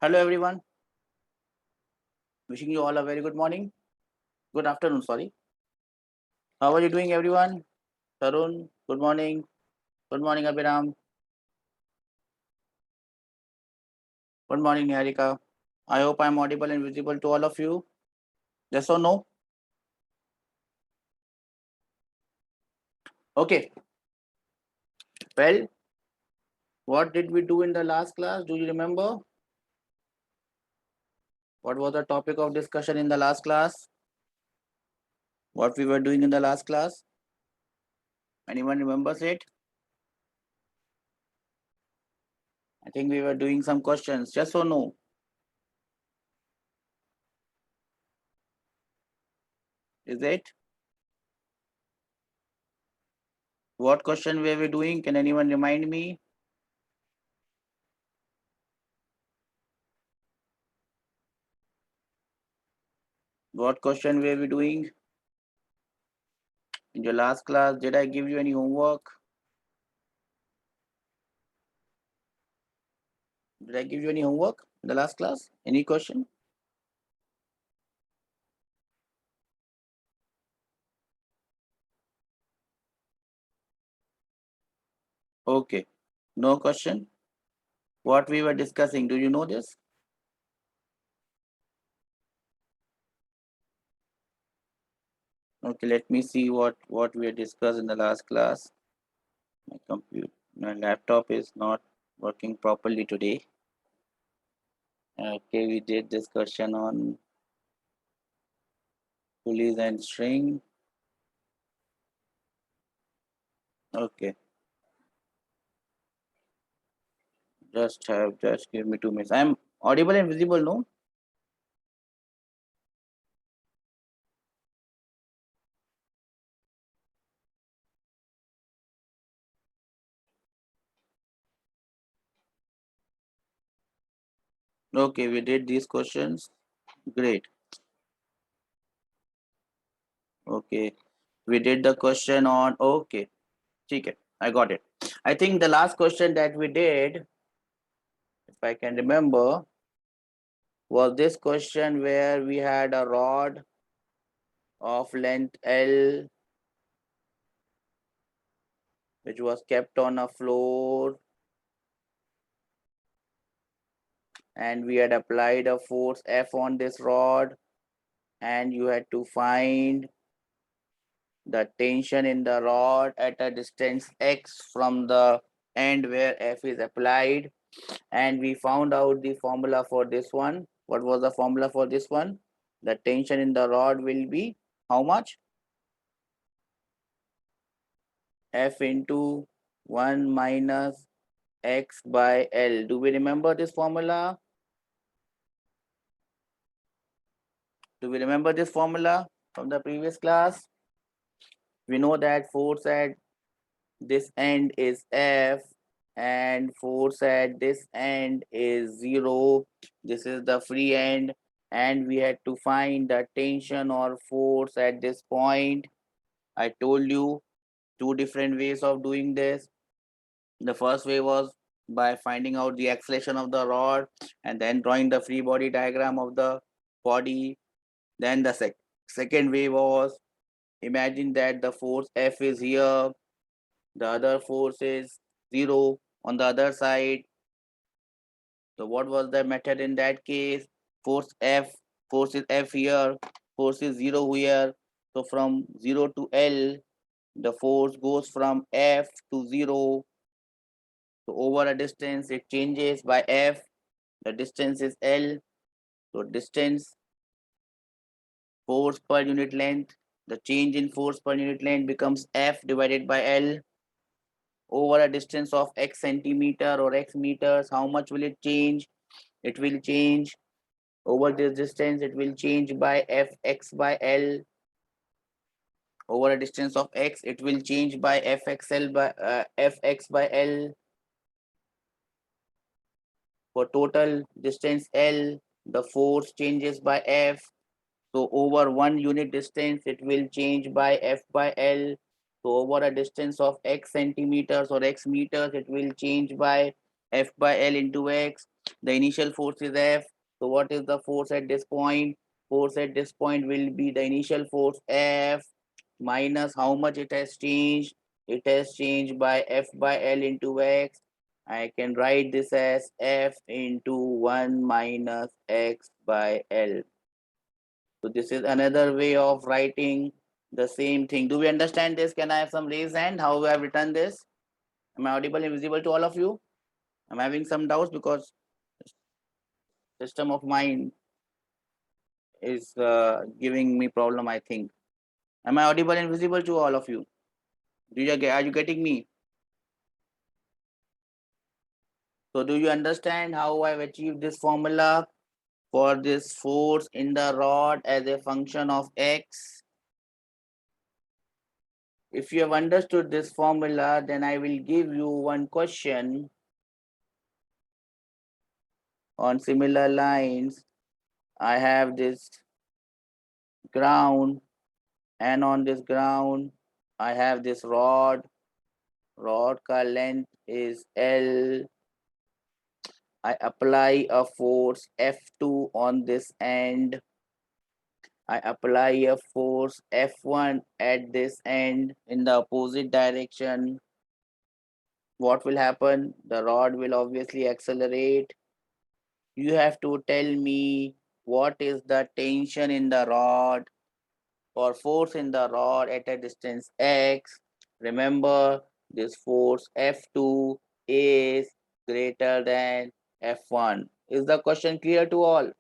Hello everyone. Wishing you all a very good morning. Good afternoon, sorry. How are you doing everyone? Tarun, good morning. Good morning Abhiram. Good morning Niharika. I hope I'm audible and visible to all of you. Yes or no? Okay. Well, what did we do in the last class? Do you remember? What was the topic of discussion in the last class? What we were doing in the last class? Anyone remembers it? I think we were doing some questions. Yes or no? Is it? What question were we doing? Can anyone remind me? What question were we doing? In your last class, did I give you any homework? Did I give you any homework in the last class? Any question? Okay, no question. What we were discussing, do you know this? Okay, let me see what we discussed in the last class. My laptop is not working properly today. Okay, we did discussion on pulleys and string. Okay. Just give me 2 minutes. I'm audible and visible, no? Okay, we did these questions. Great. Okay. We did the question on okay. Okay, I got it. I think the last question that we did, if I can remember, was this question where we had a rod of length L which was kept on a floor and we had applied a force F on this rod and you had to find the tension in the rod at a distance x from the end where F is applied, and we found out the formula for this one. What was the formula for this one? The tension in the rod will be how much? F into 1 minus x by L. Do we remember this formula? Do we remember this formula from the previous class? We know that force at this end is F and force at this end is 0. This is the free end, and we had to find the tension or force at this point. I told you 2 different ways of doing this. The first way was by finding out the acceleration of the rod and then drawing the free body diagram of the body. Then the second way was, imagine that the force F is here, the other force is 0 on the other side. So what was the method in that case? Force is F here, force is 0 here. So from 0 to L, the force goes from F to 0. So over a distance, it changes by F. The distance is L. So distance, force per unit length, the change in force per unit length becomes F divided by L. Over a distance of x centimeter or x meters, how much will it change? It will change over this distance, it will change by Fx by L. Over a distance of x, it will change by Fxl by Fx by L. For total distance L, the force changes by F. So over 1 unit distance, it will change by F by L. So over a distance of x centimeters or x meters, it will change by F by L into x. The initial force is F. So what is the force at this point? Force at this point will be the initial force F minus how much it has changed. It has changed by F by L into X. I can write this as F into 1 minus X by L. So this is another way of writing the same thing. Do we understand this? Can I have some raised hand? How we have written this? Am I audible and visible to all of you? I'm having some doubts because system of mine is giving me problem, I think. Am I audible and visible to all of you? Are you getting me? So do you understand how I've achieved this formula for this force in the rod as a function of x? If you have understood this formula, then I will give you one question on similar lines. I have this ground, and on this ground I have this rod. Rod ka length is L. I apply a force F2 on this end. I apply a force F1 at this end in the opposite direction. What will happen? The rod will obviously accelerate. You have to tell me what is the tension in the rod or force in the rod at a distance x. Remember, this force F2 is greater than F1. Is the question clear to all?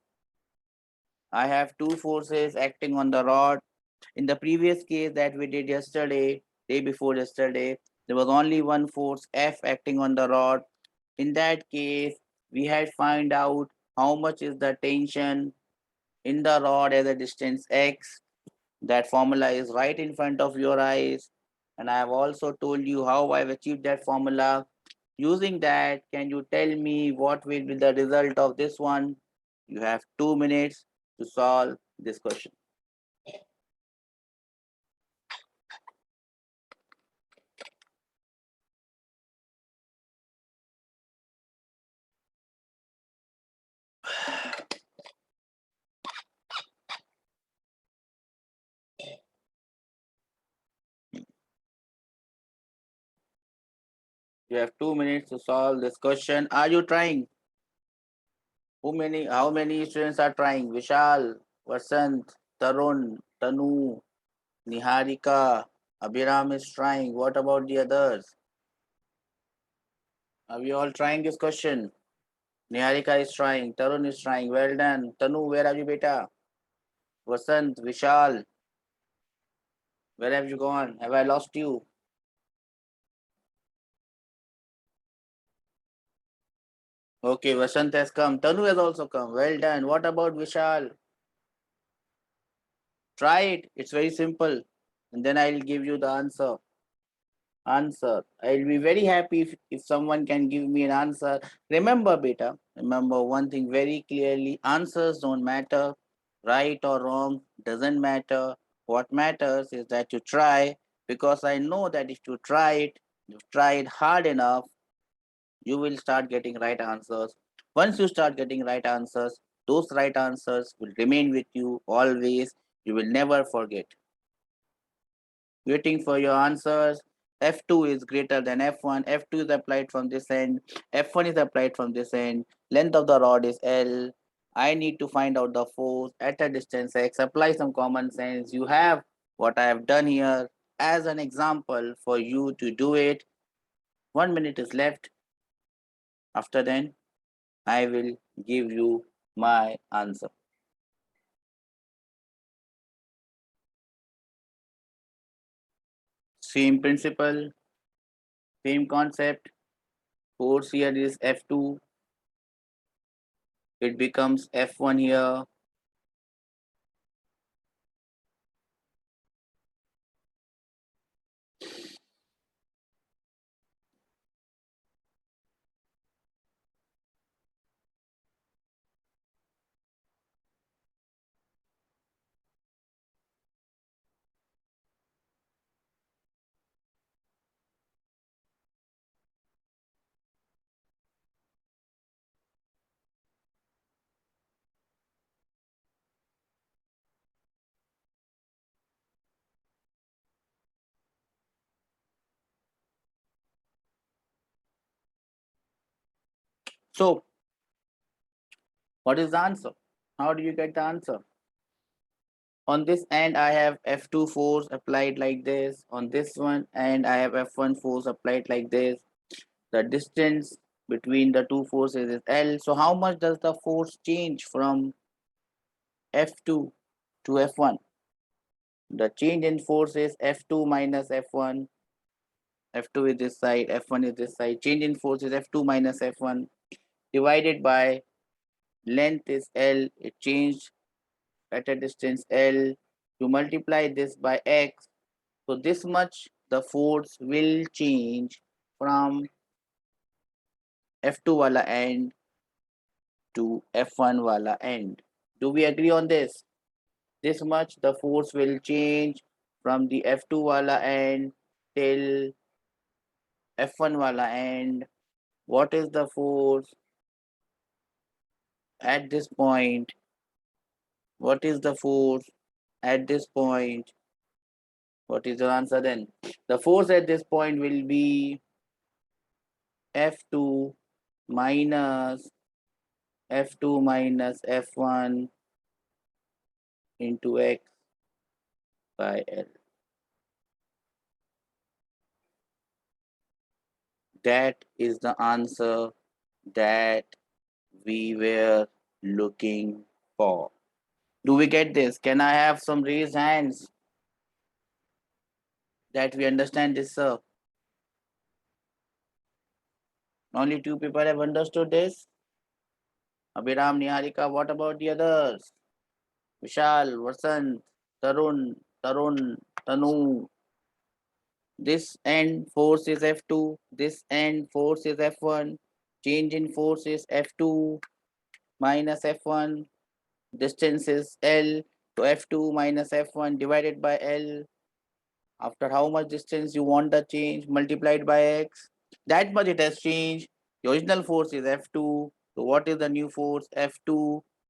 I have two forces acting on the rod. In the previous case that we did yesterday, day before yesterday, there was only one force F acting on the rod. In that case, we had find out how much is the tension in the rod at a distance x. That formula is right in front of your eyes. And I have also told you how I've achieved that formula. Using that, can you tell me what will be the result of this one? You have 2 minutes to solve this question. You have 2 minutes to solve this question. Are you trying? How many students are trying? Vishal, Vasant, Tarun, Tanu, Niharika, Abhiram is trying. What about the others? Are we all trying this question? Niharika is trying. Tarun is trying. Well done. Tanu, where are you, beta? Vasant, Vishal, where have you gone? Have I lost you? Okay, Vasant has come. Tanu has also come. Well done. What about Vishal? Try it. It's very simple. And then I'll give you the answer. I'll be very happy if someone can give me an answer. Remember, beta, remember one thing very clearly. Answers don't matter. Right or wrong doesn't matter. What matters is that you try, because I know that if you try it hard enough, you will start getting right answers. Once you start getting right answers, those right answers will remain with you always. You will never forget. Waiting for your answers. F2 is greater than F1. F2 is applied from this end. F1 is applied from this end. Length of the rod is L. I need to find out the force at a distance X. Apply some common sense. You have what I have done here as an example for you to do it. 1 minute is left. After then, I will give you my answer. Same principle, same concept. Force here is F2. It becomes F1 here. So, what is the answer? How do you get the answer? On this end, I have F2 force applied like this. On this one, and I have F1 force applied like this. The distance between the two forces is L. So, how much does the force change from F2 to F1? The change in force is F2 minus F1. F2 is this side, F1 is this side. Change in force is F2 minus F1 divided by length is L. It changed at a distance L. You multiply this by X. So this much the force will change from F2 wala end to F1 wala end. Do we agree on this? This much the force will change from the F2 wala end till F1 wala end. What is the force at this point? What is the force at this point? What is the answer then? The force at this point will be F2 minus F2 minus F1 into X by L. That is the answer that we were looking for. Do we get this? Can I have some raised hands that we understand this, sir? Only 2 people have understood this. Abhiram, Niharika, what about the others? Vishal, Vasant, Tarun, Tanu. This end force is F2. This end force is F1. Change in force is F2 minus F1. Distance is L. So F2 minus F1 divided by L. After how much distance you want the change multiplied by X. That much it has changed. The original force is F2. So what is the new force?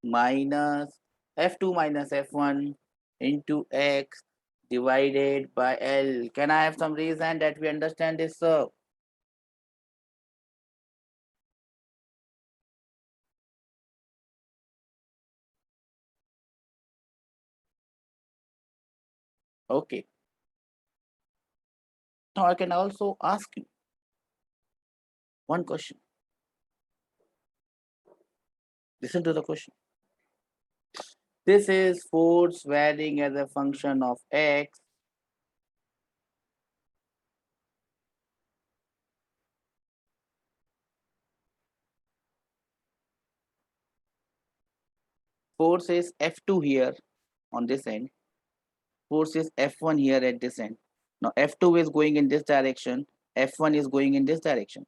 minus F2 minus F1 into X divided by L. Can I have some reason that we understand this, sir? Okay. Now I can also ask you one question. Listen to the question. This is force varying as a function of X. Force is F2 here on this end. Force is F1 here at this end. Now F2 is going in this direction. F1 is going in this direction.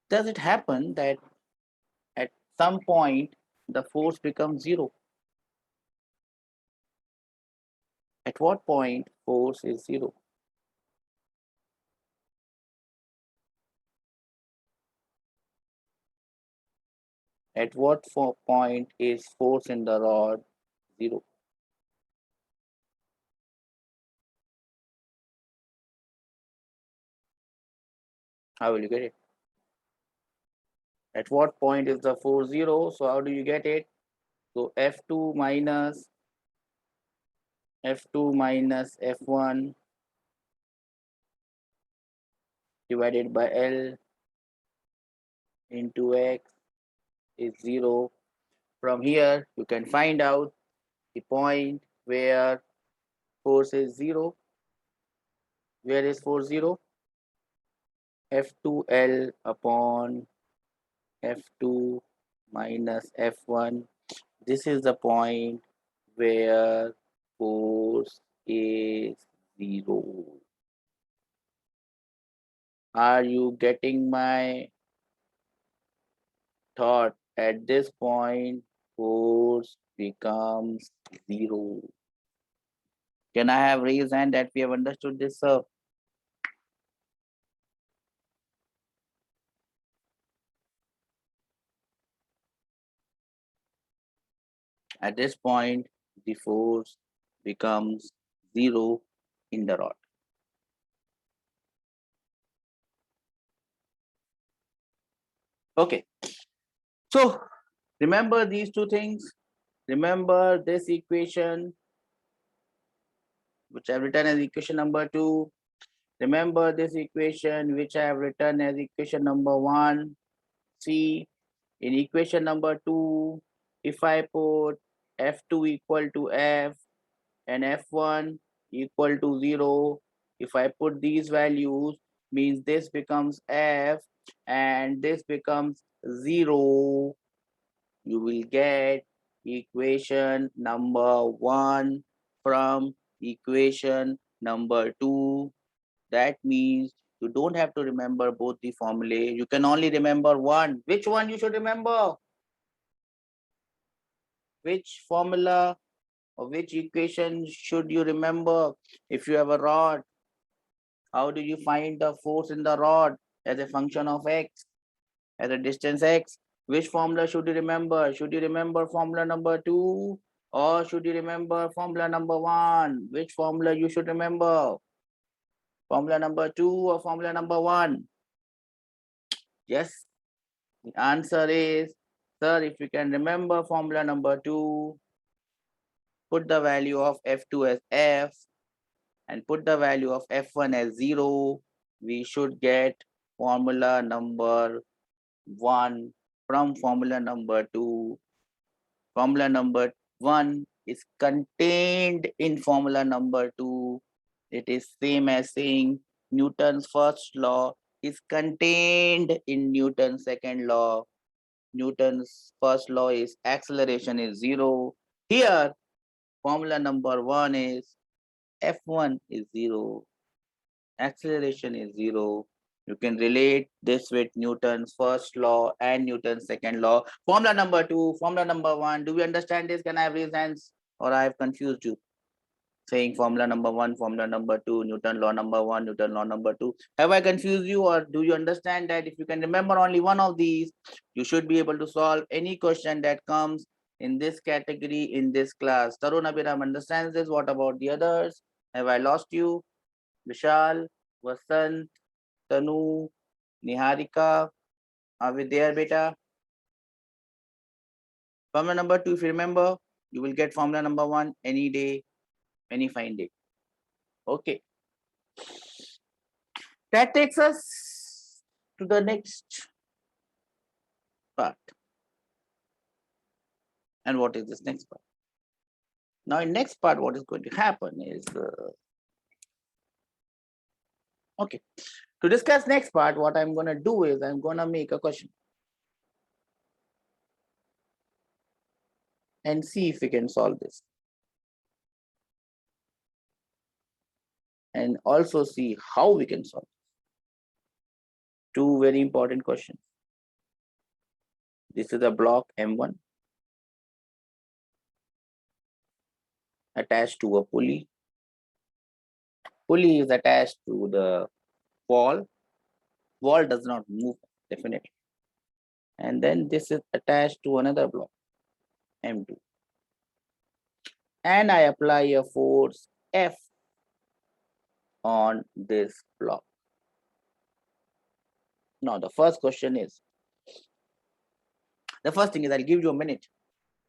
Does it happen that at some point the force becomes zero? At what point force is zero? At what point is force in the rod zero? How will you get it? At what point is the force zero? So how do you get it? So F2 minus F1 divided by L into X is zero. From here, you can find out the point where force is zero. Where is force zero? F2L upon F2 minus F1. This is the point where force is zero. Are you getting my thought? At this point, force becomes zero. Can I have raised hand that we have understood this, sir? At this point, the force becomes zero in the rod. Okay. So remember these two things. Remember this equation, which I've written as equation number 2. Remember this equation, which I have written as equation number 1. See, in equation number 2, if I put F2 equal to F and F1 equal to 0, if I put these values, means this becomes F and this becomes 0. You will get equation number 1 from equation number 2. That means you don't have to remember both the formulae. You can only remember one. Which one you should remember? Which formula or which equation should you remember? If you have a rod, how do you find the force in the rod as a function of x, as a distance x? Which formula should you remember? Should you remember formula number 2 or should you remember formula number 1? Which formula you should remember? Formula number 2 or formula number 1? Yes, the answer is, sir, if you can remember formula number 2, put the value of F2 as F and put the value of F1 as 0, we should get formula number 1 from formula number 2. Formula number 1 is contained in formula number 2. It is same as saying Newton's first law is contained in Newton's second law. Newton's first law is acceleration is 0. Here, formula number 1 is F1 is 0. Acceleration is 0. You can relate this with Newton's first law and Newton's second law. Formula number 2, formula number 1. Do we understand this? Can I have raised hands? Or I have confused you? Saying formula number 1, formula number 2, Newton law number 1, Newton law number 2. Have I confused you, or do you understand that if you can remember only one of these, you should be able to solve any question that comes in this category in this class? Tarun Abhiram understands this. What about the others? Have I lost you? Vishal, Vasant, Tanu, Niharika, are we there, beta? Formula number 2, if you remember, you will get formula number 1 any day, any fine day. Okay. That takes us to the next part. And what is this next part? Now, in next part, what is going to happen is, okay, to discuss next part, what I'm going to do is I'm going to make a question and see if we can solve this. And also see how we can solve it. Two very important questions. This is a block M1 attached to a pulley. Pulley is attached to the wall. Wall does not move, definitely. And then this is attached to another block, M2. And I apply a force F on this block. Now, the first question is, the first thing is I'll give you a minute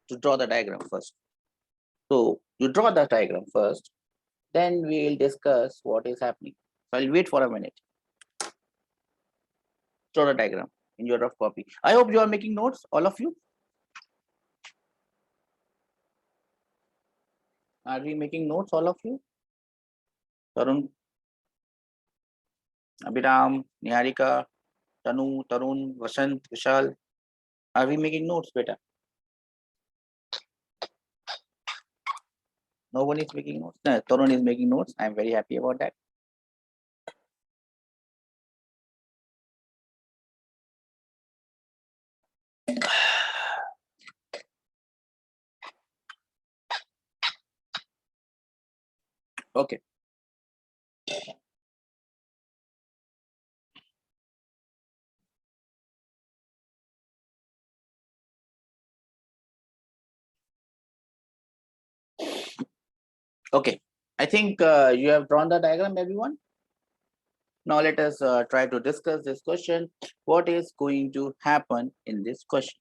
to draw the diagram first. So you draw the diagram first, then we'll discuss what is happening. So I'll wait for a minute. Draw the diagram in your rough copy. I hope you are making notes, all of you. Are we making notes, all of you? Tarun, Abhiram, Niharika, Tanu, Tarun, Vasant, Vishal. Are we making notes, beta? No one is making notes. No, Tarun is making notes. I'm very happy about that. Okay. Okay. I think you have drawn the diagram, everyone. Now let us try to discuss this question. What is going to happen in this question?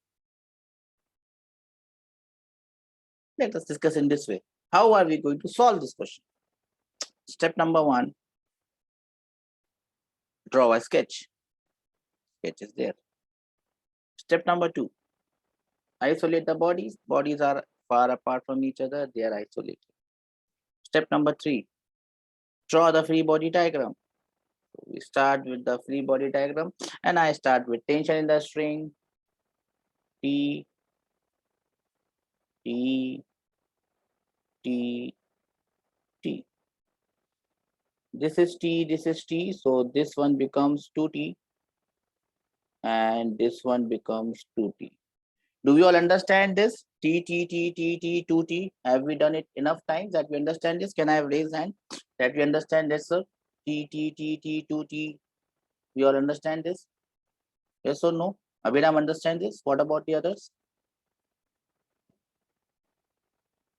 Let us discuss in this way. How are we going to solve this question? Step number 1, draw a sketch. Sketch is there. Step number 2, isolate the bodies. Bodies are far apart from each other. They are isolated. Step number 3, draw the free body diagram. So we start with the free body diagram, and I start with tension in the string T, T, T, T. This is T, this is T. So this one becomes 2T, and this one becomes 2T. Do we all understand this? T, T, T, T, T, 2T. Have we done it enough times that we understand this? Can I have raised hand that we understand this, sir? T, T, T, T, 2T. We all understand this? Yes or no? Abhinam understand this? What about the others?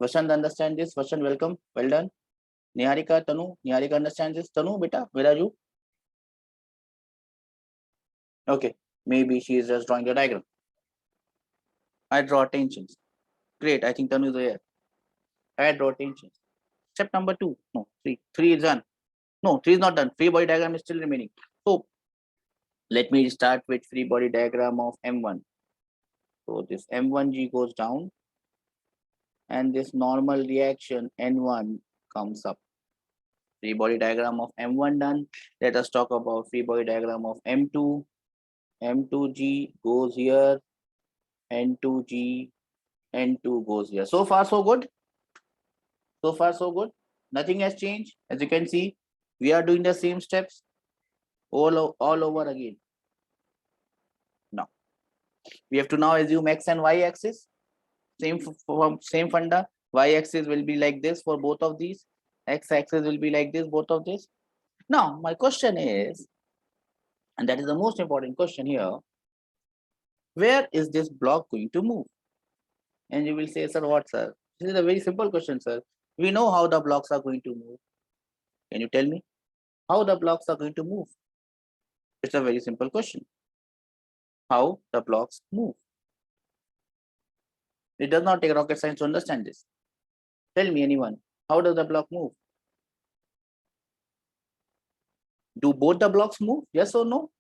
Vashant understand this? Vashant, welcome. Well done. Niharika, Tanu. Niharika understands this. Tanu, beta, where are you? Okay, maybe she is just drawing the diagram. I draw tensions. Great, I think Tanu is there. I draw tensions. Step number 2. No, 3. 3 is done. No, 3 is not done. Free body diagram is still remaining. So let me start with free body diagram of M1. So this M1G goes down, and this normal reaction N1 comes up. Free body diagram of M1 done. Let us talk about free body diagram of M2. M2G goes here, N2G, N2 goes here. So far, so good. So far, so good. Nothing has changed. As you can see, we are doing the same steps all over again. Now, we have to now assume X and Y axis. Same funda. Y axis will be like this for both of these. X axis will be like this, both of these. Now, my question is, and that is the most important question here, where is this block going to move? And you will say, sir, what, sir? This is a very simple question, sir. We know how the blocks are going to move. Can you tell me how the blocks are going to move? It's a very simple question. How the blocks move. It does not take rocket science to understand this. Tell me, anyone, how does the block move? Do both the blocks move? Yes or no?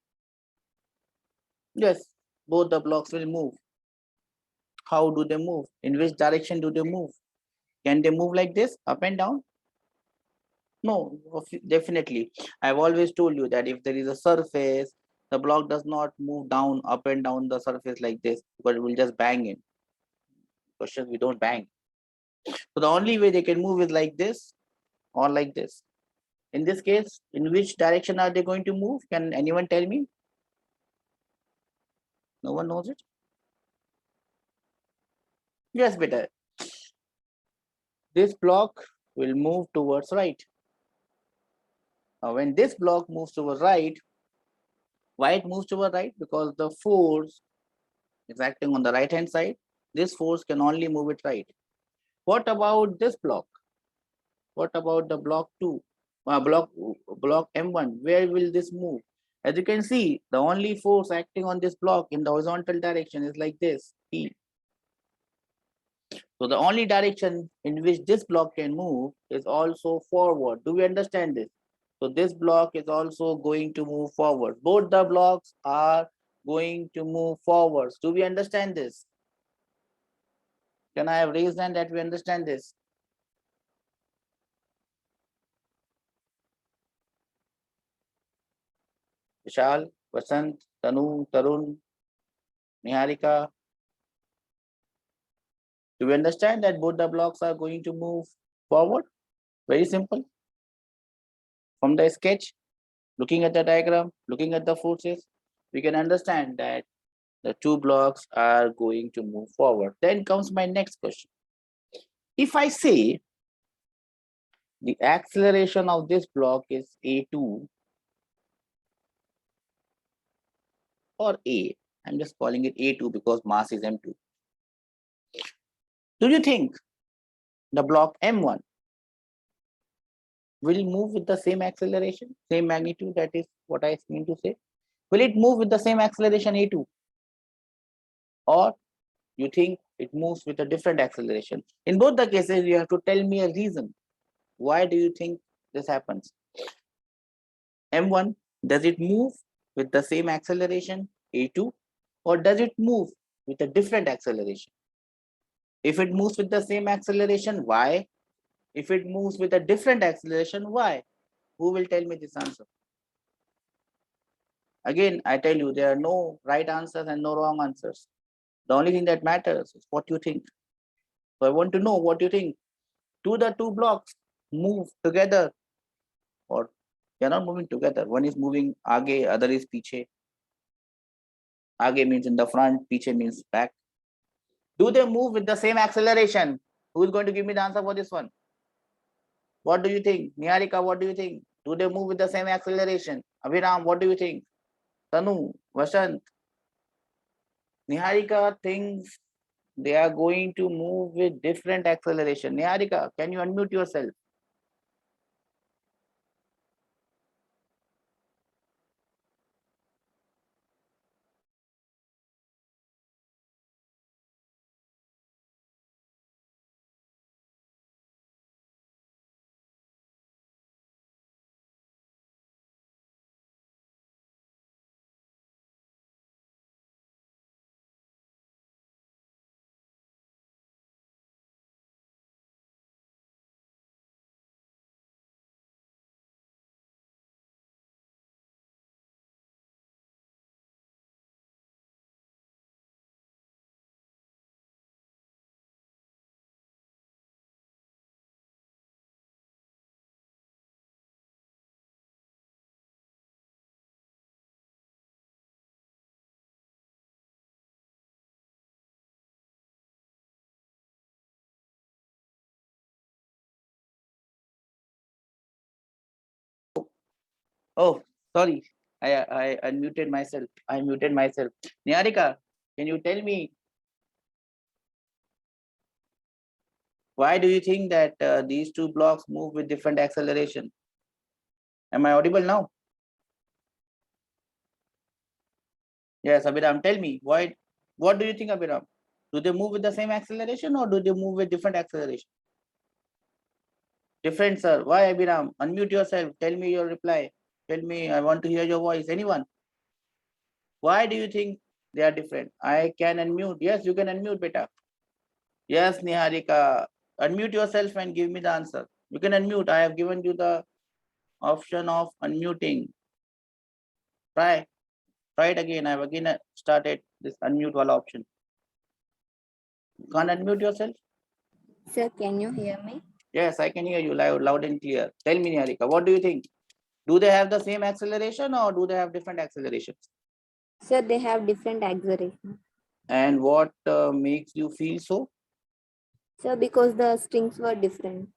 Yes, both the blocks will move. How do they move? In which direction do they move? Can they move like this, up and down? No, definitely. I've always told you that if there is a surface, the block does not move down, up and down the surface like this, but it will just bang in. Questions, we don't bang. So the only way they can move is like this or like this. In this case, in which direction are they going to move? Can anyone tell me? No one knows it? Yes, better. This block will move towards right. Now, when this block moves towards right, why it moves towards right? Because the force is acting on the right hand side. This force can only move it right. What about this block? What about the block 2? Block M1, where will this move? As you can see, the only force acting on this block in the horizontal direction is like this, P. So the only direction in which this block can move is also forward. Do we understand this? So this block is also going to move forward. Both the blocks are going to move forwards. Do we understand this? Can I have raised hand that we understand this? Vishal, Vasant, Tanu, Tarun, Niharika. Do we understand that both the blocks are going to move forward? Very simple. From the sketch, looking at the diagram, looking at the forces, we can understand that the two blocks are going to move forward. Then comes my next question. If I say the acceleration of this block is A2 or A, I'm just calling it A2 because mass is M2. Do you think the block M1 will move with the same acceleration, same magnitude, that is what I mean to say? Will it move with the same acceleration a2? Or you think it moves with a different acceleration? In both the cases, you have to tell me a reason. Why do you think this happens? M1, does it move with the same acceleration a2, or does it move with a different acceleration? If it moves with the same acceleration, why? If it moves with a different acceleration, why? Who will tell me this answer? Again, I tell you, there are no right answers and no wrong answers. The only thing that matters is what you think. So I want to know what you think. Do the two blocks move together, or they're not moving together? One is moving aage, other is piche. Aage means in the front, piche means back. Do they move with the same acceleration? Who is going to give me the answer for this one? What do you think? Niharika, what do you think? Do they move with the same acceleration? Abhiram, what do you think? Tanu, Vasant, Niharika thinks they are going to move with different acceleration. Niharika, can you unmute yourself? Oh, sorry. I unmuted myself. I muted myself. Niharika, can you tell me why do you think that these two blocks move with different acceleration? Am I audible now? Yes, Abhiram, tell me why. What do you think, Abhiram? Do they move with the same acceleration or do they move with different acceleration? Different, sir. Why, Abhiram? Unmute yourself. Tell me your reply. Tell me, I want to hear your voice. Anyone? Why do you think they are different? I can unmute. Yes, you can unmute, beta. Yes, Niharika. Unmute yourself and give me the answer. You can unmute. I have given you the option of unmuting. Try. Try it again. I have again started this unmute wala option. You can't unmute yourself? Sir, can you hear me? Yes, I can hear you loud and clear. Tell me, Niharika, what do you think? Do they have the same acceleration or do they have different accelerations? Sir, they have different acceleration. And what makes you feel so? Sir, because the strings were different.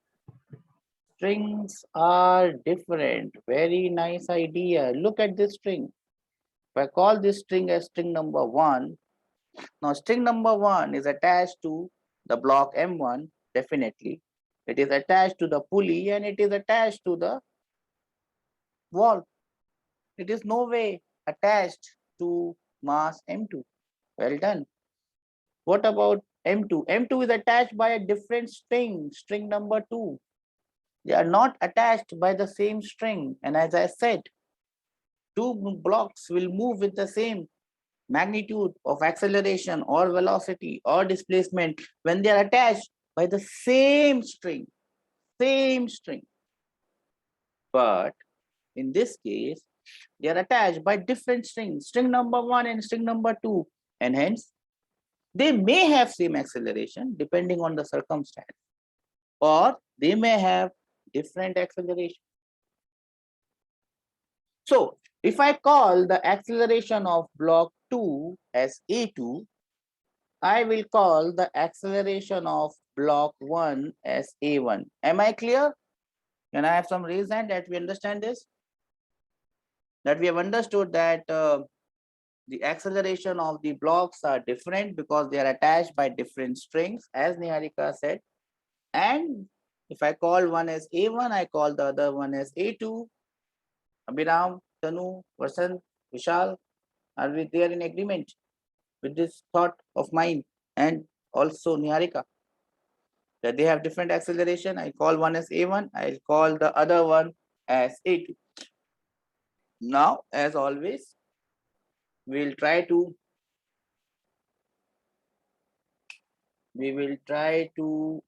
Strings are different. Very nice idea. Look at this string. If I call this string as string number 1, now string number 1 is attached to the block M1, definitely. It is attached to the pulley and it is attached to the wall. It is no way attached to mass M2. Well done. What about M2? M2 is attached by a different string, string number 2. They are not attached by the same string. And as I said, two blocks will move with the same magnitude of acceleration or velocity or displacement when they are attached by the same string. But in this case, they are attached by different strings, string number 1 and string number 2. And hence, they may have same acceleration depending on the circumstance, or they may have different acceleration. So if I call the acceleration of block 2 as A2, I will call the acceleration of block 1 as A1. Am I clear? Can I have some reason that we understand this? That we have understood that the acceleration of the blocks are different because they are attached by different strings, as Niharika said. And if I call one as A1, I call the other one as A2. Abhiram, Tanu, Vasant, Vishal, are we there in agreement with this thought of mine? And also Niharika, that they have different acceleration. I call one as A1, I'll call the other one as A2. Now, as always, we'll try to we will try to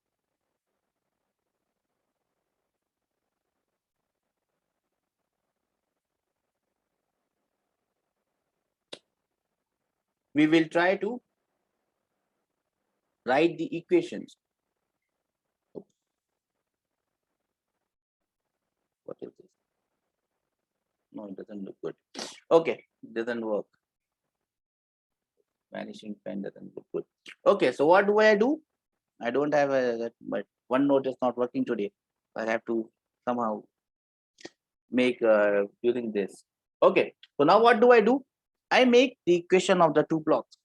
write the equations. Oops, what is this? No, it doesn't look good. Okay, it doesn't work. Vanishing pen doesn't look good. Okay, so what do? I don't have but OneNote is not working today. I have to somehow make using this. Okay, so now what do? I make the equation of the two blocks.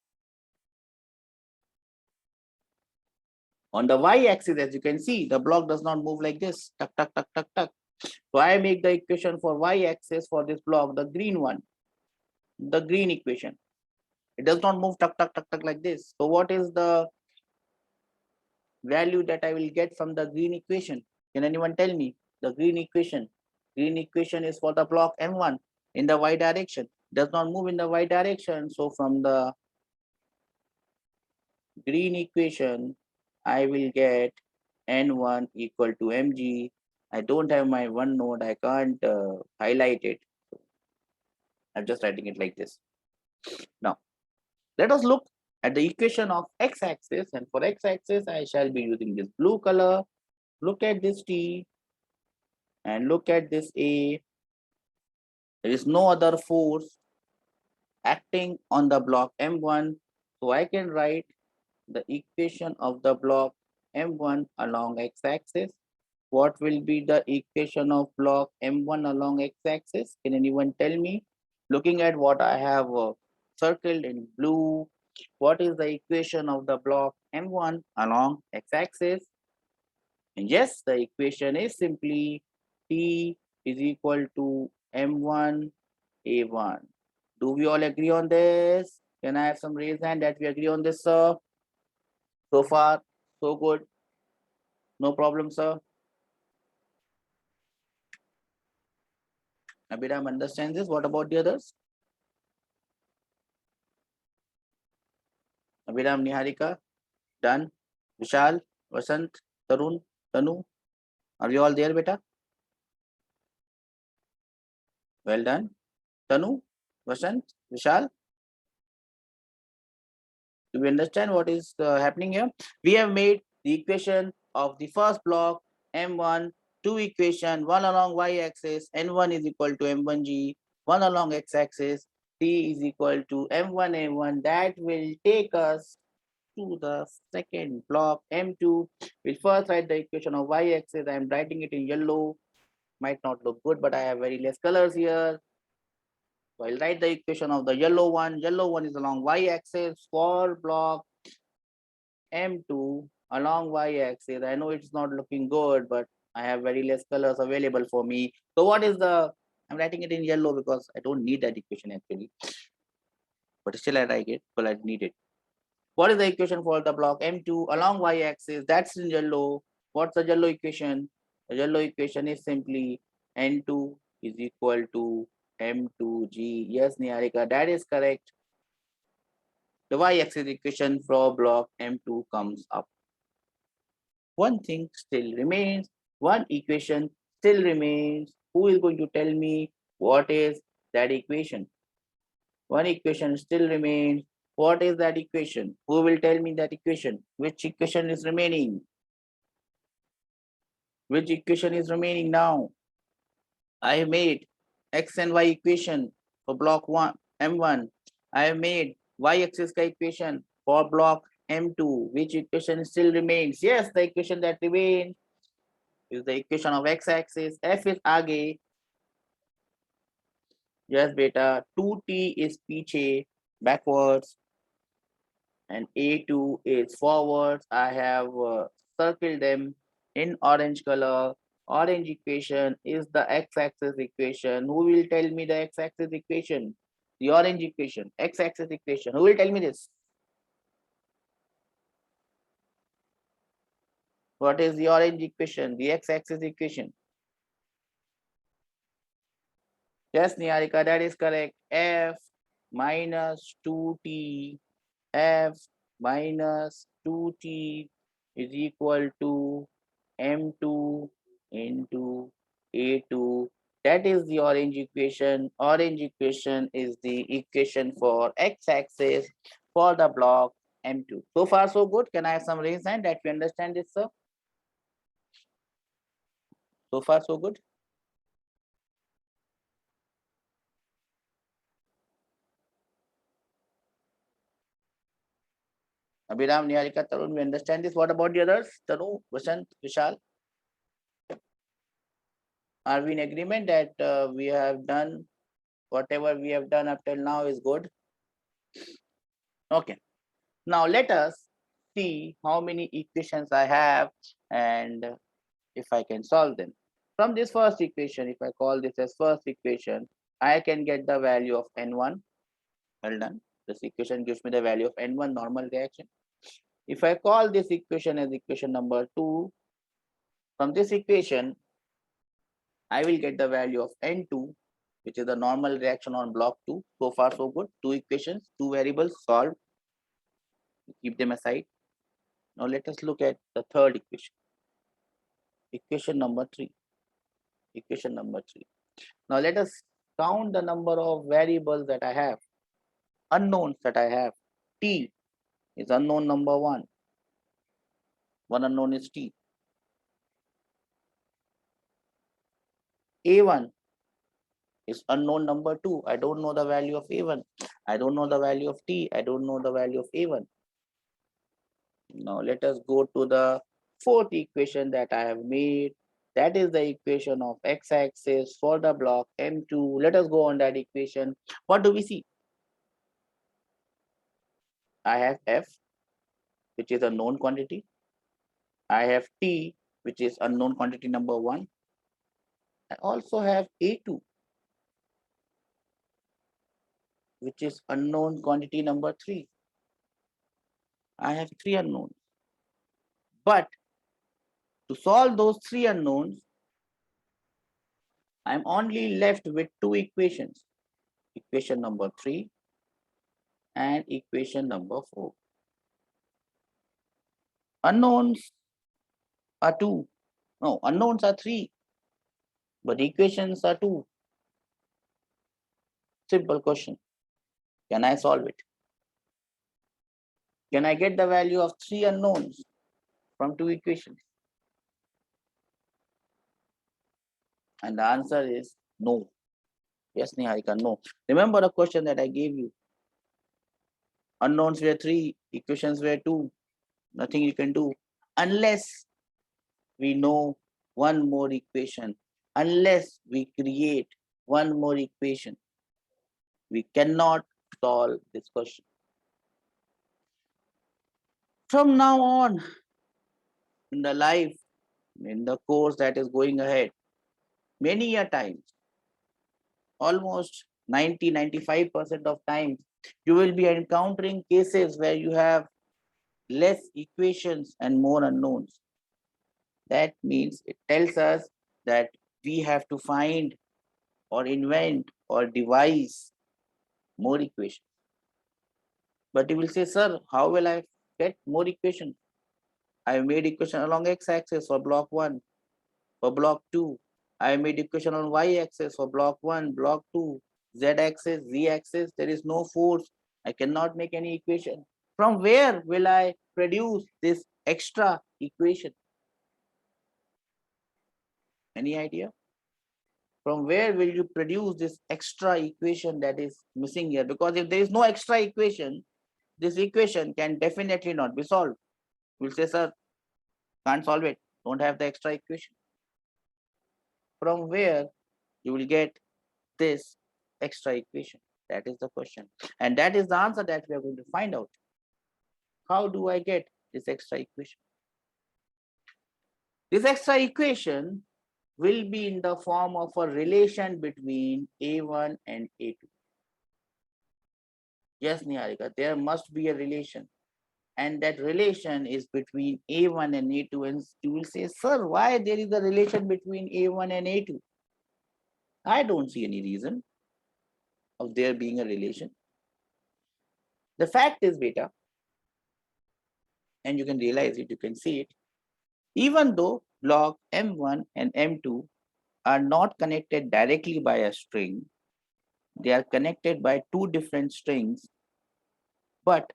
On the y-axis, as you can see, the block does not move like this. Tuck, tuck, tuck, tuck, tuck. So I make the equation for y-axis for this block, the green one, the green equation. It does not move tuck, tuck, tuck, tuck like this. So what is the value that I will get from the green equation? Can anyone tell me? The green equation. Green equation is for the block M1 in the y direction. Does not move in the y direction. So from the green equation, I will get N1 equal to mg. I don't have my OneNote. I can't highlight it. I'm just writing it like this. Now, let us look at the equation of x-axis, and for x-axis, I shall be using this blue color. Look at this T and look at this A. There is no other force acting on the block M1, so I can write the equation of the block M1 along x-axis. What will be the equation of block M1 along x-axis? Can anyone tell me? Looking at what I have circled in blue, what is the equation of the block M1 along x-axis? And yes, the equation is simply T is equal to M1 A1. Do we all agree on this? Can I have some raised hand that we agree on this, sir? So far, so good. No problem, sir. Abhiram understands this. What about the others? Abhiram, Niharika, done. Vishal, Vasant, Tarun, Tanu, are you all there, beta? Well done. Tanu, Vasant, Vishal, do we understand what is happening here? We have made the equation of the first block M1, two equation, one along y-axis, N1 is equal to M1G, one along x-axis, T is equal to M1A1. That will take us to the second block M2. We'll first write the equation of y-axis. I am writing it in yellow. Might not look good, but I have very less colors here. So I'll write the equation of the yellow one. Yellow one is along y-axis for block M2 along y-axis. I know it's not looking good, but I have very less colors available for me. So what is I'm writing it in yellow because I don't need that equation actually. But still I write it because I need it. What is the equation for the block M2 along y-axis? That's in yellow. What's the yellow equation? The yellow equation is simply N2 is equal to M2G. Yes, Niharika, that is correct. The y-axis equation for block M2 comes up. One thing still remains, one equation still remains. Who is going to tell me what is that equation? One equation still remains. What is that equation? Who will tell me that equation? Which equation is remaining? Which equation is remaining now? I have made x and y equation for block 1 M1. I have made y-axis equation for block M2. Which equation still remains? Yes, the equation that remains is the equation of x-axis. F is aage. Yes, beta. 2t is piche, backwards, and A2 is forwards. I have circled them in orange color. Orange equation is the x-axis equation. Who will tell me the x-axis equation? The orange equation, x-axis equation. Who will tell me this? What is the orange equation? The x-axis equation. Yes, Niharika, that is correct. F minus 2t, F minus 2t is equal to m2 into a2. That is the orange equation. Orange equation is the equation for x-axis for the block m2. So far so good. Can I have some raise hand that we understand this, sir? So far so good. Abhiram, Niharika, Tarun, we understand this. What about the others? Tanu, Vasant, Vishal? Are we in agreement that we have done whatever we have done up till now is good? Okay. Now let us see how many equations I have and if I can solve them. From this first equation, if I call this as first equation, I can get the value of n1. Well done. This equation gives me the value of n1 normal reaction. If I call this equation as equation number 2, from this equation, I will get the value of n2, which is the normal reaction on block 2. So far so good. Two equations, two variables solved. Keep them aside. Now let us look at the third equation. Equation number 3. Equation number 3. Now let us count the number of variables that I have, unknowns that I have. T is unknown number 1. One unknown is T. A1 is unknown number 2. I don't know the value of A1. I don't know the value of T. I don't know the value of A1. Now let us go to the fourth equation that I have made. That is the equation of x-axis for the block M2. Let us go on that equation. What do we see? I have F, which is a known quantity. I have T, which is unknown quantity number 1. I also have A2, which is unknown quantity number 3. I have 3 unknowns. But to solve those 3 unknowns, I'm only left with 2 equations. Equation number 3 and equation number 4. Unknowns are 2. No, unknowns are 3. But equations are 2. Simple question. Can I solve it? Can I get the value of 3 unknowns from 2 equations? And the answer is no. Yes, Niharika, no. Remember the question that I gave you. Unknowns were 3, equations were 2. Nothing you can do unless we know one more equation. Unless we create one more equation, we cannot solve this question. From now on, in the life, in the course that is going ahead, many a times, almost 90-95% of times, you will be encountering cases where you have less equations and more unknowns. That means it tells us that we have to find or invent or devise more equations. But you will say, sir, how will I get more equations? I made equation along x-axis for block 1, for block 2. I made equation on y-axis for block 1, block 2, z-axis, z-axis. There is no force. I cannot make any equation. From where will I produce this extra equation? Any idea? From where will you produce this extra equation that is missing here? Because if there is no extra equation, this equation can definitely not be solved. We'll say, sir, can't solve it. Don't have the extra equation. From where you will get this extra equation? That is the question. And that is the answer that we are going to find out. How do I get this extra equation? This extra equation will be in the form of a relation between A1 and A2. Yes, Niharika, there must be a relation. And that relation is between A1 and A2. And you will say, sir, why there is a relation between A1 and A2? I don't see any reason of there being a relation. The fact is, beta, and you can realize it, you can see it, even though block M1 and M2 are not connected directly by a string, they are connected by two different strings, but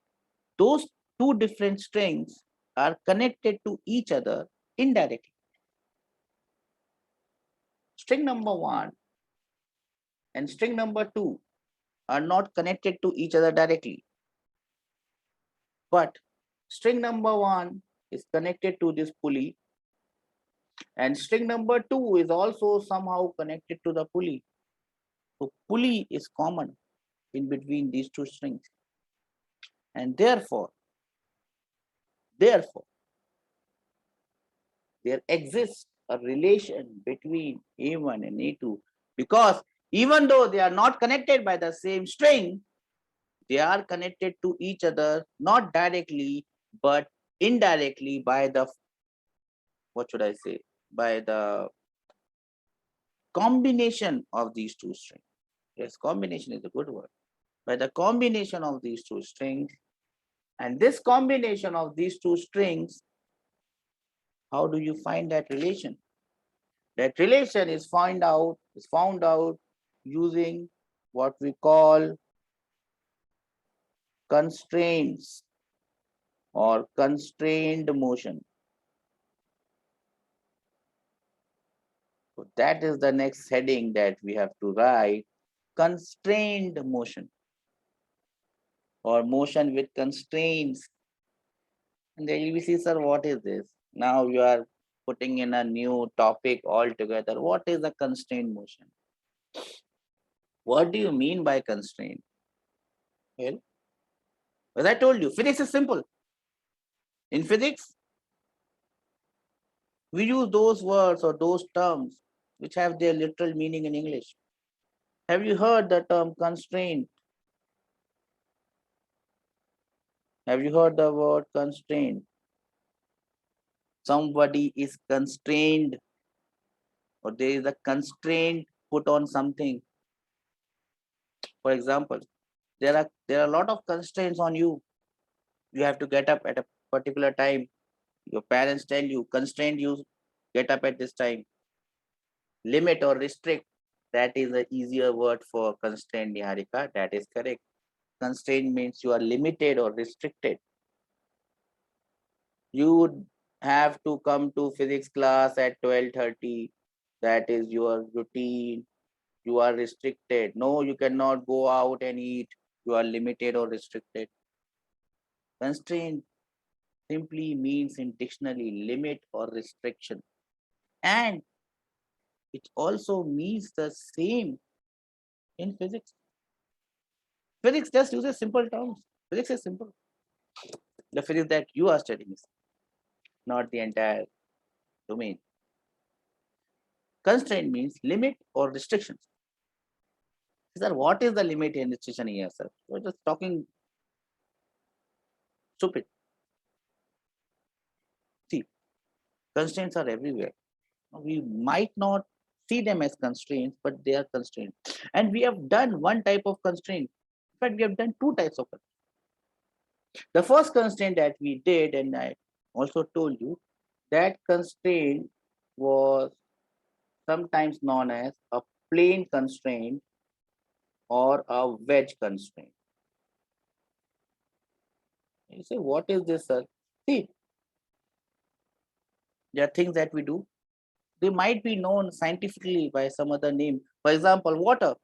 those two different strings are connected to each other indirectly. String number 1 and string number 2 are not connected to each other directly, but string number 1 is connected to this pulley and string number 2 is also somehow connected to the pulley. So pulley is common in between these two strings, and therefore there exists a relation between A1 and A2, because even though they are not connected by the same string, they are connected to each other not directly but indirectly by the, what should I say, by the combination of these two strings. Yes, combination is a good word. By the combination of these two strings, and this combination of these two strings, how do you find that relation? That relation is found out using what we call constraints or constrained motion. So that is the next heading that we have to write, constrained motion or motion with constraints. And then you will see, sir, what is this? Now you are putting in a new topic altogether. What is a constrained motion? What do you mean by constraint? Well, as I told you, physics is simple. In physics, we use those words or those terms which have their literal meaning in English. Have you heard the term constraint? Have you heard the word constraint? Somebody is constrained, or there is a constraint put on something. For example, there are a lot of constraints on you. You have to get up at a particular time. Your parents tell you, constrain you, get up at this time. Limit or restrict, that is an easier word for constraint, Niharika. That is correct. Constraint means you are limited or restricted. You would have to come to physics class at 12:30. That is your routine. You are restricted. No, you cannot go out and eat. You are limited or restricted. Constraint simply means in dictionary limit or restriction. And it also means the same in physics. Physics just uses simple terms. Physics is simple. The physics that you are studying is not the entire domain. Constraint means limit or restrictions. Sir, what is the limit and restriction here, sir? We're just talking stupid. See, constraints are everywhere. We might not see them as constraints, but they are constraints. And we have done one type of constraint. In fact, we have done two types of constraints. The first constraint that we did, and I also told you, that constraint was sometimes known as a plane constraint or a wedge constraint. You say, what is this, sir? See, there are things that we do. They might be known scientifically by some other name. For example, water.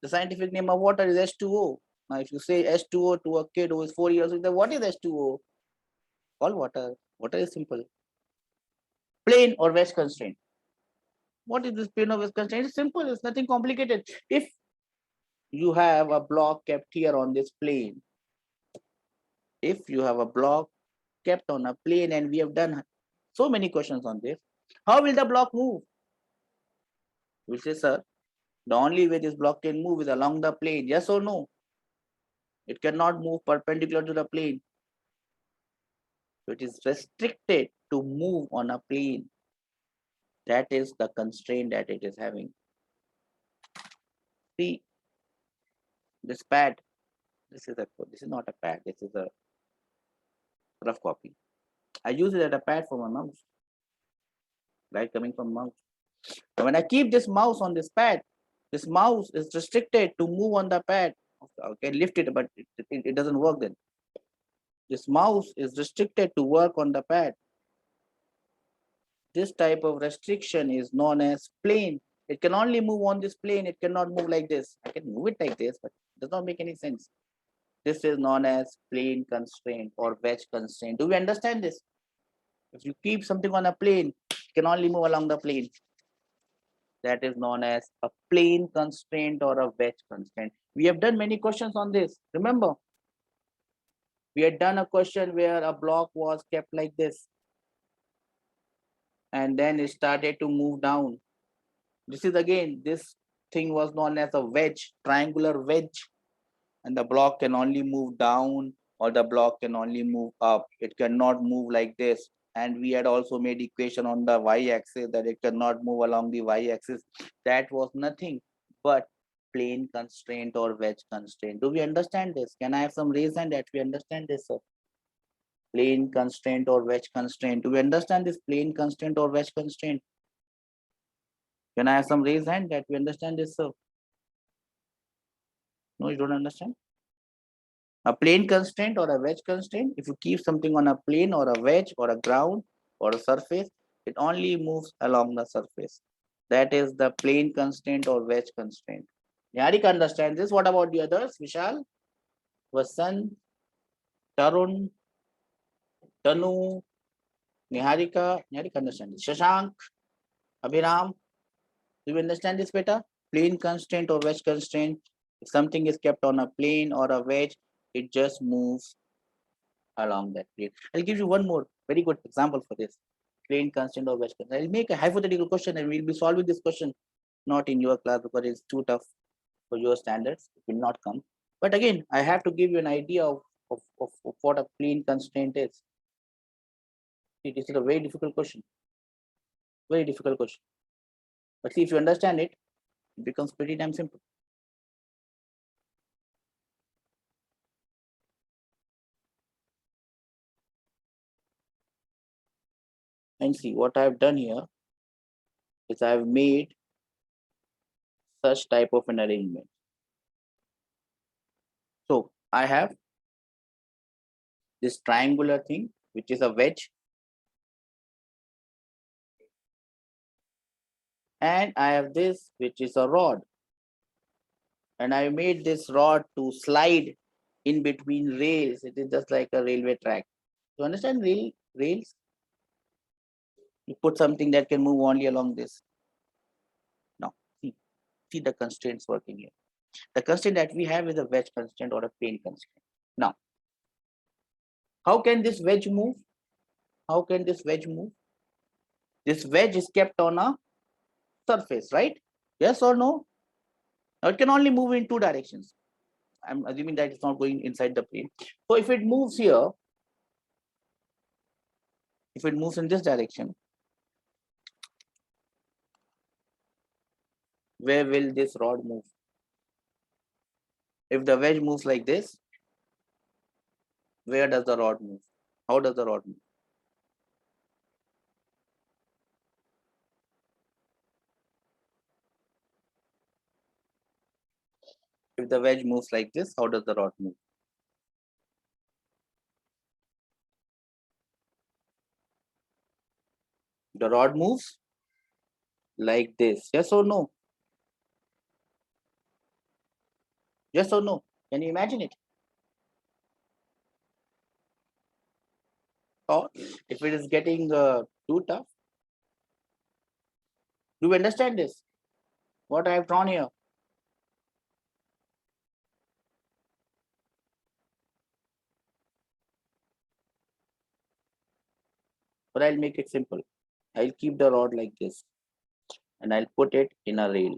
The scientific name of water is H2O. Now, if you say H2O to a kid who is 4 years old, then what is H2O? Call water. Water is simple. Plane or wedge constraint. What is this plane or wedge constraint? It's simple. It's nothing complicated. If you have a block kept here on this plane, if you have a block kept on a plane, and we have done so many questions on this, how will the block move? You will say, sir, the only way this block can move is along the plane. Yes or no? It cannot move perpendicular to the plane. So it is restricted to move on a plane. That is the constraint that it is having. See, this pad, this is not a pad, this is a rough copy. I use it as a pad for my mouse, right? Coming from mouse. And when I keep this mouse on this mouse is restricted to move on the pad. I can lift it, but it doesn't work then. This mouse is restricted to work on the pad. This type of restriction is known as plane. It can only move on this plane. It cannot move like this. I can move it like this, but it does not make any sense. This is known as plane constraint or wedge constraint. Do we understand this? If you keep something on a plane, it can only move along the plane. That is known as a plane constraint or a wedge constraint. We have done many questions on this. Remember, we had done a question where a block was kept like this, and then it started to move down. This is again, this thing was known as a wedge, triangular wedge, and the block can only move down or the block can only move up. It cannot move like this. And we had also made equation on the y-axis that it cannot move along the y-axis. That was nothing but plane constraint or wedge constraint. Do we understand this? Can I have some reason that we understand this, sir? Plane constraint or wedge constraint. Do we understand this plane constraint or wedge constraint? Can I have some raise hand that we understand this, sir? No, you don't understand? A plane constraint or a wedge constraint, if you keep something on a plane or a wedge or a ground or a surface, it only moves along the surface. That is the plane constraint or wedge constraint. Niharika understands this. What about the others? Vishal, Vasant, Tarun, Tanu, Niharika understands this. Shashank, Abhiram, do you understand this better? Plane constraint or wedge constraint. If something is kept on a plane or a wedge, it just moves along that plane. I'll give you one more very good example for this. Plane constraint or wedge constraint. I'll make a hypothetical question and we'll be solving this question not in your class because it's too tough for your standards. It will not come. But again, I have to give you an idea of what a plane constraint is. It is a very difficult question. Very difficult question. But see, if you understand it, it becomes pretty damn simple. And see, what I've done here is I've made such type of an arrangement. So I have this triangular thing, which is a wedge. And I have this, which is a rod. And I made this rod to slide in between rails. It is just like a railway track. You understand rails? You put something that can move only along this. Now, see the constraints working here. The constraint that we have is a wedge constraint or a plane constraint. Now, how can this wedge move? How can this wedge move? This wedge is kept on a surface, right? Yes or no? Now it can only move in two directions. I'm assuming that it's not going inside the plane. So if it moves here, if it moves in this direction, where will this rod move? If the wedge moves like this, where does the rod move? How does the rod move? If the wedge moves like this, how does the rod move? The rod moves like this. Yes or no? Yes or no? Can you imagine it? Or if it is getting too tough, do you understand this? What I have drawn here? But I'll make it simple. I'll keep the rod like this. and I'll put it in a rail.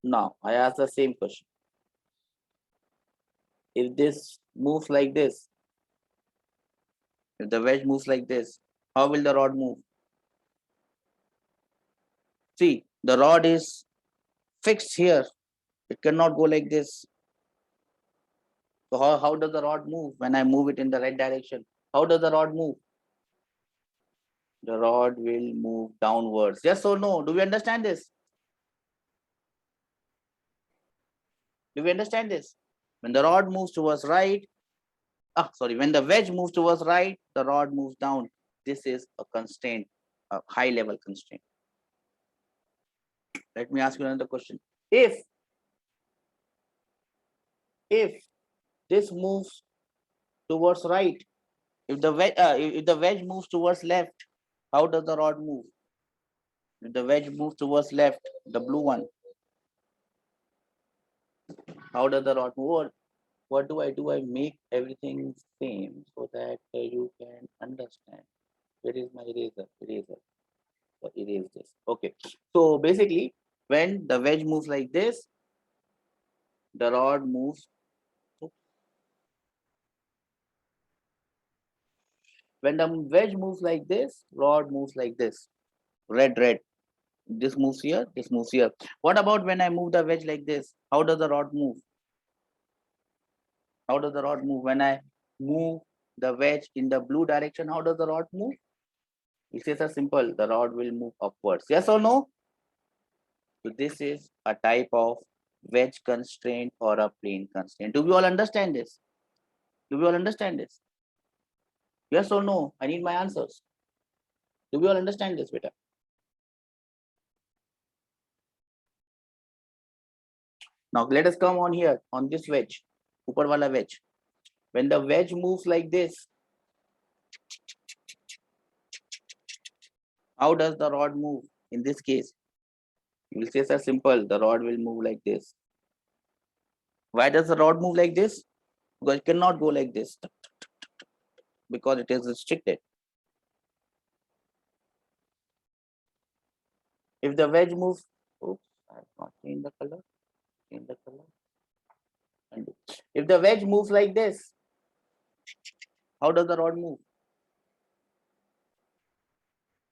Now I ask the same question. If this moves like this, if the wedge moves like this, how will the rod move? See, the rod is fixed here. It cannot go like this. So how does the rod move when I move it in the right direction? How does the rod move? The rod will move downwards. Yes or no? Do we understand this? Do we understand this? When the rod moves towards right, when the wedge moves towards right, the rod moves down. This is a constraint, a high level constraint. Let me ask you another question. If this moves towards right, if the wedge moves towards left, how does the rod move? If the wedge moves towards left, the blue one, how does the rod move? What do? I make everything same so that you can understand. Where is my eraser? Eraser. So erase this. Okay. So basically, when the wedge moves like this, the rod moves. When the wedge moves like this, rod moves like this. Red, red. This moves here, this moves here. What about when I move the wedge like this? How does the rod move? How does the rod move? When I move the wedge in the blue direction, how does the rod move? It is a simple, the rod will move upwards. Yes or no? So this is a type of wedge constraint or a plane constraint. Do we all understand this? Do we all understand this? Yes or no? I need my answers. Do we all understand this, beta? Now let us come on here on this wedge, upar wala wedge. When the wedge moves like this, how does the rod move? In this case, you will say, sir, simple. The rod will move like this. Why does the rod move like this? Because it cannot go like this because it is restricted. If the wedge moves, oops, I have not changed the color. Change the color. Undo. If the wedge moves like this, how does the rod move?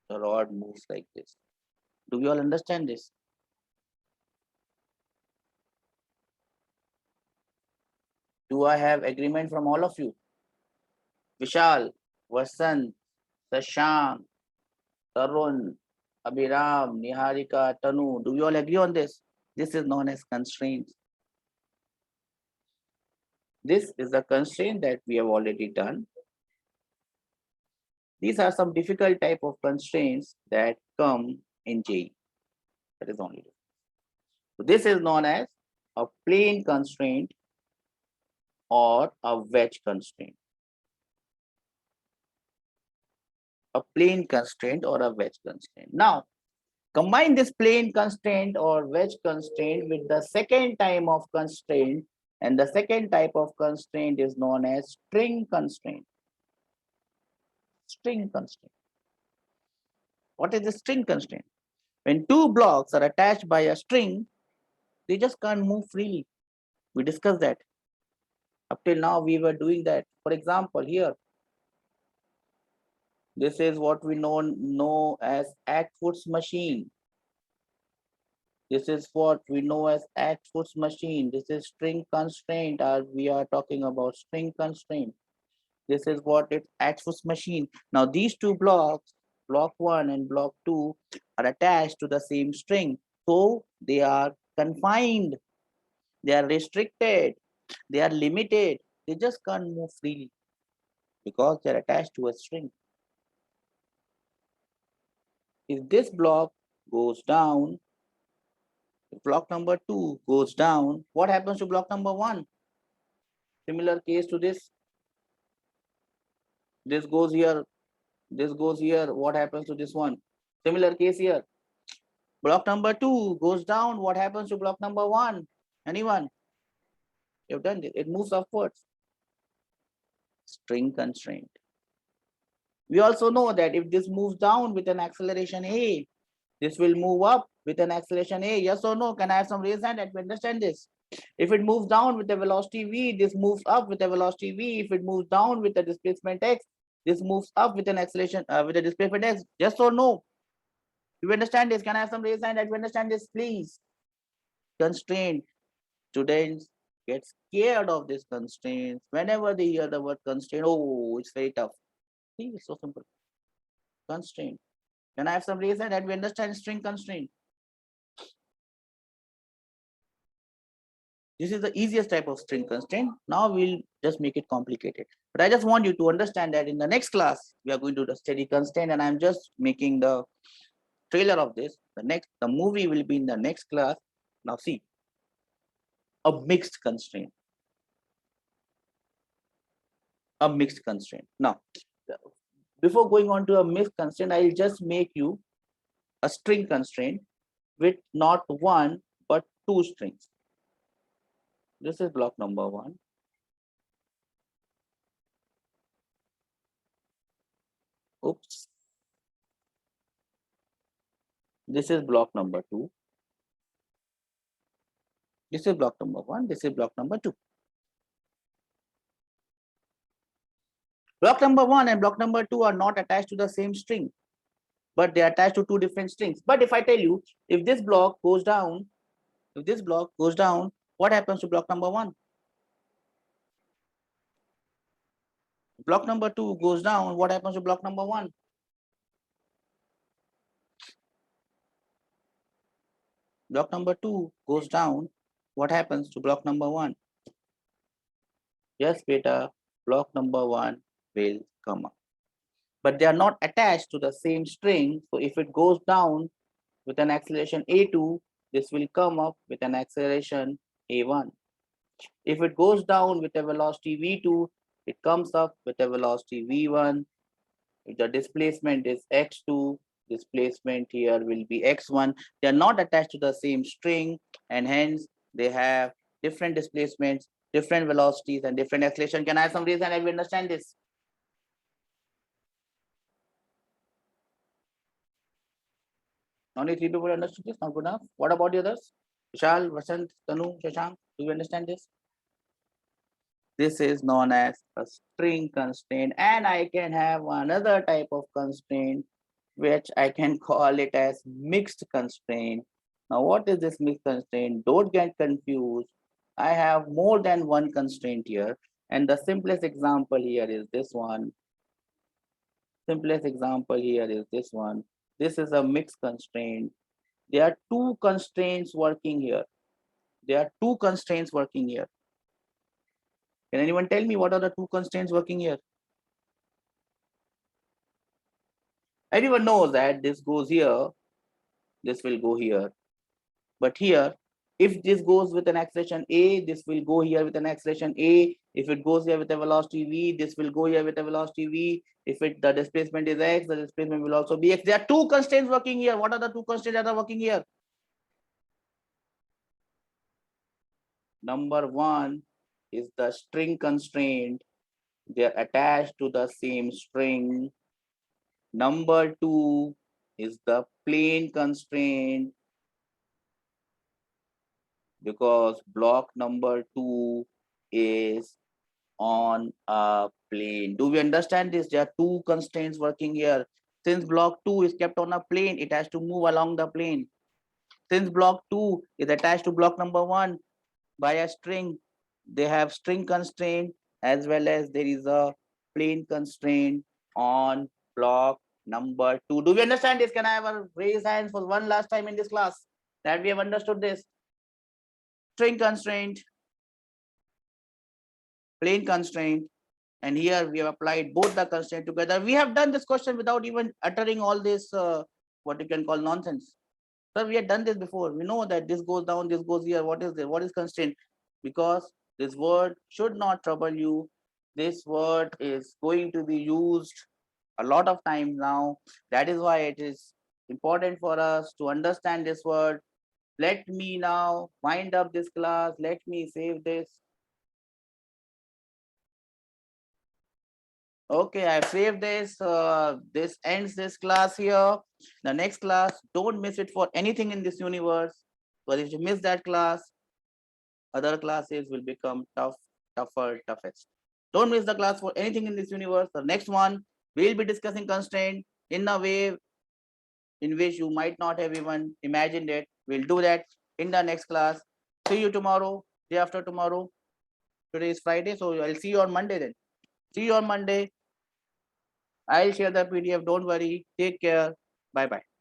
The rod moves like this. Do we all understand this? Do I have agreement from all of you? Vishal, Vasant, Sashank, Tarun, Abhiram, Niharika, Tanu. Do we all agree on this? This is known as constraints. This is the constraint that we have already done. These are some difficult type of constraints that come in JEE. That is only. So this is known as a plane constraint or a wedge constraint. A plane constraint or a wedge constraint. Now, combine this plane constraint or wedge constraint with the second type of constraint, and the second type of constraint is known as string constraint. String constraint. What is the string constraint? When two blocks are attached by a string, they just can't move freely. We discussed that. Up till now, we were doing that. For example, here, this is what we know as Atwood's machine. This is what we know as Atwood's machine. This is string constraint, or we are talking about string constraint. This is what it's Atwood's machine. Now these two blocks, block 1 and block 2, are attached to the same string. So they are confined, they are restricted, they are limited. They just can't move freely because they're attached to a string. If this block goes down, if block number 2 goes down, what happens to block number 1? Similar case to this. This goes here, this goes here. What happens to this one? Similar case here. Block number 2 goes down. What happens to block number 1? Anyone? You've done it. It moves upwards. String constraint. We also know that if this moves down with an acceleration a, this will move up with an acceleration a. Yes or no? Can I have some raised hand that we understand this? If it moves down with a velocity v, this moves up with a velocity v. If it moves down with a displacement x, this moves up with an acceleration with a displacement x. Yes or no? Do you understand this? Can I have some raised hand that we understand this, please? Constraint. Students get scared of this constraints. Whenever they hear the word constraint, oh, it's very tough. See, it's so simple. Constraint. Can I have some reason that we understand string constraint? This is the easiest type of string constraint. Now we'll just make it complicated. But I just want you to understand that in the next class, we are going to do the steady constraint, and I'm just making the trailer of this. The movie will be in the next class. Now see, a mixed constraint. A mixed constraint. Now, before going on to a mixed constraint, I'll just make you a string constraint with not one but two strings. This is block number one. Oops. This is block number two. This is block number one. This is block number two. Block number one and block number two are not attached to the same string, but they are attached to two different strings. But if I tell you, if this block goes down, what happens to block number one? Block number two goes down, what happens to block number one? Block number two goes down, what happens to block number one? Yes, beta, block number one will come up. But they are not attached to the same string. So if it goes down with an acceleration a2, this will come up with an acceleration a1. If it goes down with a velocity v2, it comes up with a velocity v1. If the displacement is x2, displacement here will be x1. They are not attached to the same string, and hence they have different displacements, different velocities, and different acceleration. Can I have some reason that we understand this? Only three people understood this, not good enough. What about the others? Vishal, Vasant, Tanu, Shashank, do you understand this? This is known as a string constraint, and I can have another type of constraint which I can call it as mixed constraint. Now, what is this mixed constraint? Don't get confused. I have more than one constraint here, and the simplest example here is this one. Simplest example here is this one. This is a mixed constraint. There are two constraints working here. There are two constraints working here. Can anyone tell me what are the two constraints working here? Everyone knows that this goes here, this will go here. But here, if this goes with an acceleration a, this will go here with an acceleration a. If it goes here with a velocity v, this will go here with a velocity v. If the displacement is x, the displacement will also be x. There are two constraints working here. What are the two constraints that are working here? Number one is the string constraint. They are attached to the same string. Number two is the plane constraint, because block number two is on a plane. Do we understand this? There are two constraints working here. Since block two is kept on a plane, it has to move along the plane. Since block two is attached to block number one by a string, they have string constraint as well as there is a plane constraint on block number two. Do we understand this? Can I have a raise hands for one last time in this class that we have understood this? String constraint, plane constraint, and here we have applied both the constraint together. We have done this question without even uttering all this what you can call nonsense. So we have done this before. We know that this goes down, this goes here. What is this? What is constraint? Because this word should not trouble you. This word is going to be used a lot of times now. That is why it is important for us to understand this word. Let me now wind up this class. Let me save this. Okay, I've saved this. This ends this class here. The next class, don't miss it for anything in this universe. But if you miss that class, other classes will become toughest. Don't miss the class for anything in this universe. The next one, we'll be discussing constraint in a way in which you might not have even imagined it. We'll do that in the next class. See you tomorrow, day after tomorrow. Today is Friday, so I'll see you on Monday then. See you on Monday. I'll share the PDF. Don't worry. Take care. Bye bye.